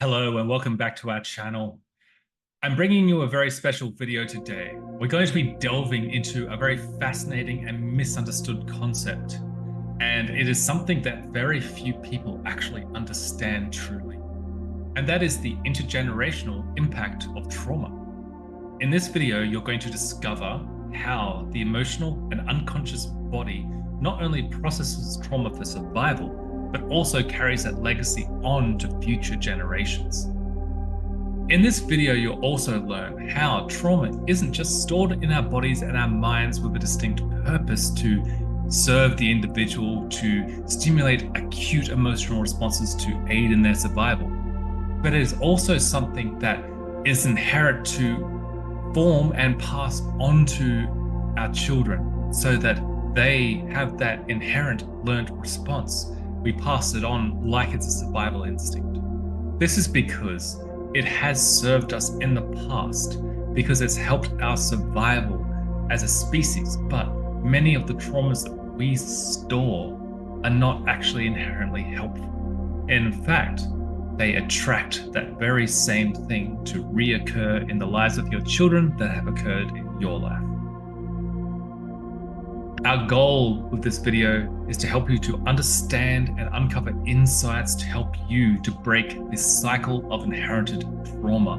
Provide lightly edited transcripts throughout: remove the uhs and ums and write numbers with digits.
Hello and welcome back to our channel. I'm bringing you a very special video today. We're going to be delving into a very fascinating and misunderstood concept, and it is something that very few people actually understand truly, and that is the intergenerational impact of trauma. In this video, you're going to discover how the emotional and unconscious body not only processes trauma for survival, but also carries that legacy on to future generations. In this video, you'll also learn how trauma isn't just stored in our bodies and our minds with a distinct purpose to serve the individual, to stimulate acute emotional responses to aid in their survival, but it is also something that is inherent to form and pass on to our children so that they have that inherent learned response. We pass it on like it's a survival instinct. This is because it has served us in the past, because it's helped our survival as a species, but many of the traumas that we store are not actually inherently helpful. In fact, they attract that very same thing to reoccur in the lives of your children that have occurred in your life. Our goal with this video is to help you to understand and uncover insights to help you to break this cycle of inherited trauma,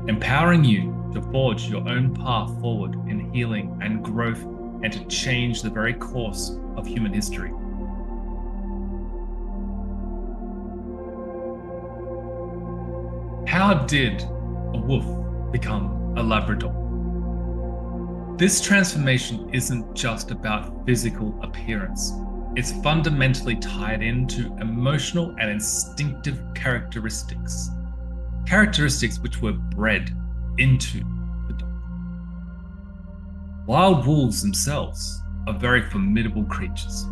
empowering you to forge your own path forward in healing and growth and to change the very course of human history. How did a wolf become a Labrador? This transformation isn't just about physical appearance. It's fundamentally tied into emotional and instinctive characteristics. Characteristics which were bred into the dog. Wild wolves themselves are very formidable creatures.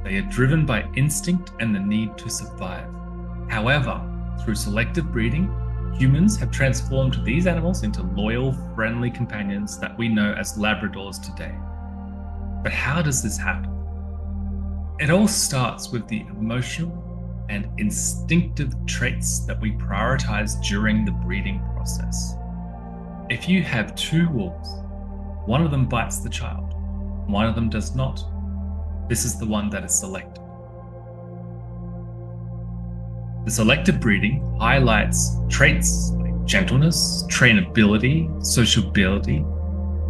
They are driven by instinct and the need to survive. However, through selective breeding, humans have transformed these animals into loyal, friendly companions that we know as Labradors today. But how does this happen? It all starts with the emotional and instinctive traits that we prioritize during the breeding process. If you have two wolves, one of them bites the child, one of them does not. This is the one that is selected. The selective breeding highlights traits like gentleness, trainability, sociability,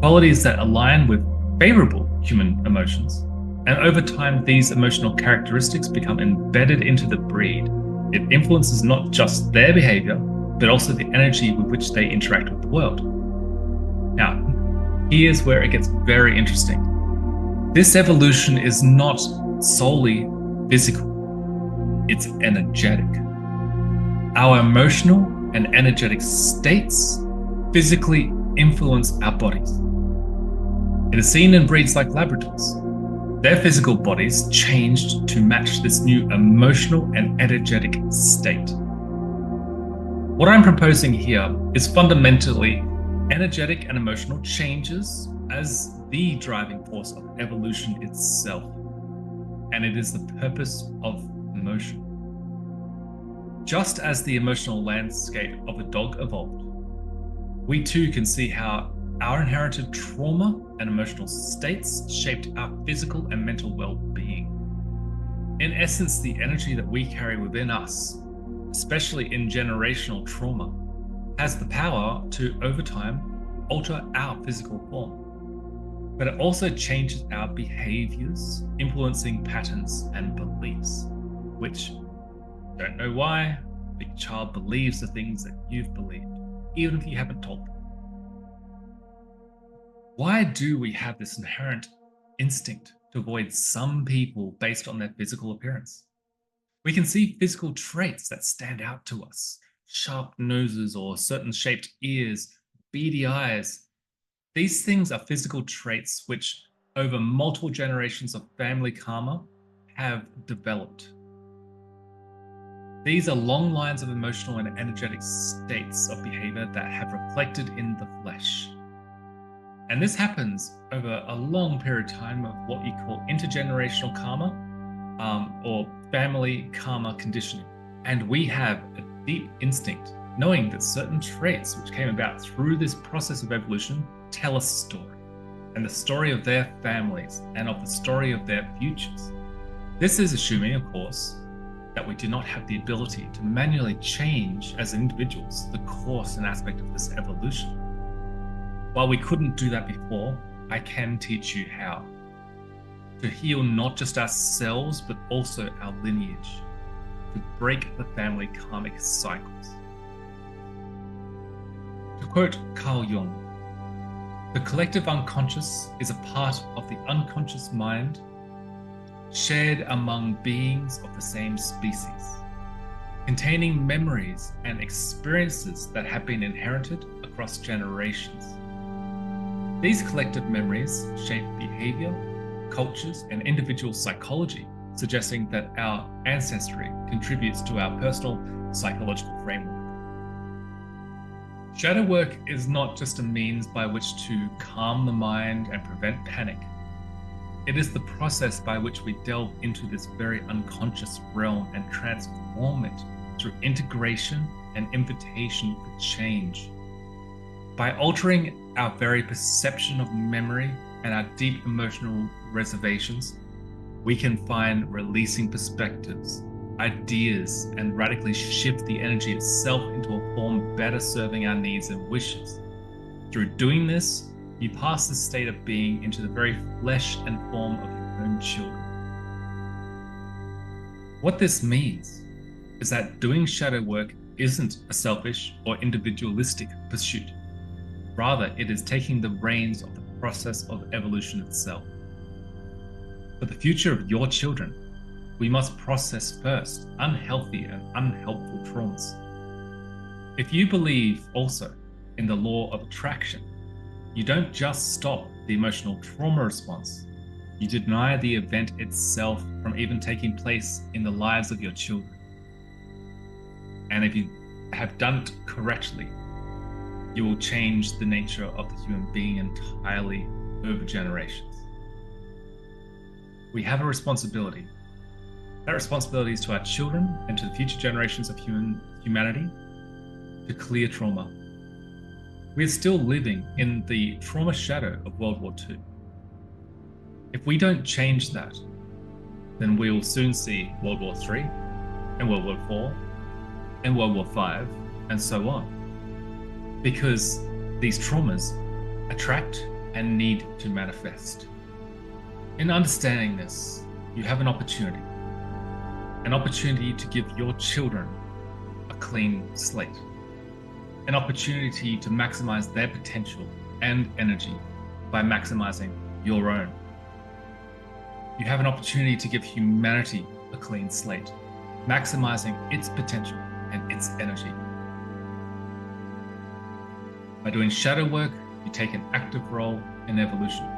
qualities that align with favorable human emotions. And over time, these emotional characteristics become embedded into the breed. It influences not just their behavior, but also the energy with which they interact with the world. Now, here's where it gets very interesting. This evolution is not solely physical. It's energetic. Our emotional and energetic states physically influence our bodies. It is seen in breeds like Labradors. Their physical bodies changed to match this new emotional and energetic state. What I'm proposing here is fundamentally energetic and emotional changes as the driving force of evolution itself. And it is the purpose of emotion. Just as the emotional landscape of a dog evolved, we too can see how our inherited trauma and emotional states shaped our physical and mental well-being. In essence, the energy that we carry within us, especially in generational trauma, has the power to, over time, alter our physical form. But it also changes our behaviors, influencing patterns and beliefs, which, don't know why, the child believes the things that you've believed, even if you haven't told them. Why do we have this inherent instinct to avoid some people based on their physical appearance? We can see physical traits that stand out to us, sharp noses or certain shaped ears, beady eyes. These things are physical traits which, over multiple generations of family karma, have developed. These are long lines of emotional and energetic states of behavior that have reflected in the flesh. And this happens over a long period of time of what you call intergenerational karma or family karma conditioning. And we have a deep instinct, knowing that certain traits which came about through this process of evolution tell a story, and the story of their families and of the story of their futures. This is assuming, of course, that we do not have the ability to manually change as individuals the course and aspect of this evolution. While we couldn't do that before, I can teach you how to heal not just ourselves, but also our lineage, to break the family karmic cycles. To quote Carl Jung, the collective unconscious is a part of the unconscious mind shared among beings of the same species, containing memories and experiences that have been inherited across generations. These collective memories shape behavior, cultures, and individual psychology, suggesting that our ancestry contributes to our personal psychological framework. Shadow work is not just a means by which to calm the mind and prevent panic. It is the process by which we delve into this very unconscious realm and transform it through integration and invitation for change. By altering our very perception of memory and our deep emotional reservations, we can find releasing perspectives, ideas, and radically shift the energy itself into a form better serving our needs and wishes. Through doing this, you pass the state of being into the very flesh and form of your own children. What this means is that doing shadow work isn't a selfish or individualistic pursuit. Rather, it is taking the reins of the process of evolution itself. For the future of your children, we must process first unhealthy and unhelpful traumas. If you believe also in the law of attraction, you don't just stop the emotional trauma response, you deny the event itself from even taking place in the lives of your children. And if you have done it correctly, you will change the nature of the human being entirely over generations. We have a responsibility. That responsibility is to our children and to the future generations of humanity to clear trauma. We are still living in the trauma shadow of World War II. If we don't change that, then we will soon see World War III and World War IV and World War V and so on. Because these traumas attract and need to manifest. In understanding this, you have an opportunity to give your children a clean slate, an opportunity to maximize their potential and energy by maximizing your own. You have an opportunity to give humanity a clean slate, maximizing its potential and its energy. By doing shadow work, you take an active role in evolution,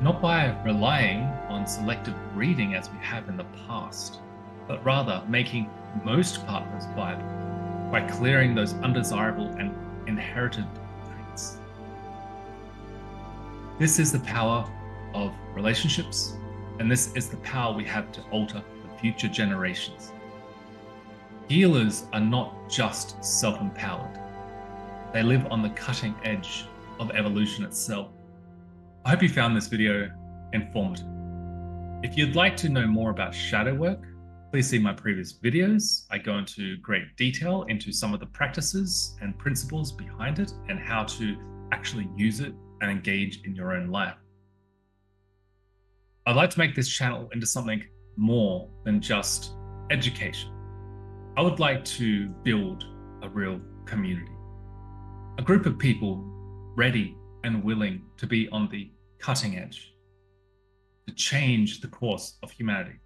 not by relying on selective breeding as we have in the past, but rather making most partners viable by clearing those undesirable and inherited traits. This is the power of relationships, and this is the power we have to alter the future generations. Healers are not just self-empowered. They live on the cutting edge of evolution itself. I hope you found this video informative. If you'd like to know more about shadow work, please see my previous videos. I go into great detail into some of the practices and principles behind it and how to actually use it and engage in your own life. I'd like to make this channel into something more than just education. I would like to build a real community, a group of people ready and willing to be on the cutting edge, to change the course of humanity.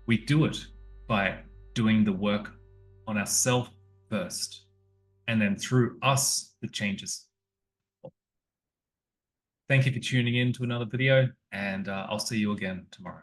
We do it by doing the work on ourselves first, and then through us, the changes. Thank you for tuning in to another video, and I'll see you again tomorrow.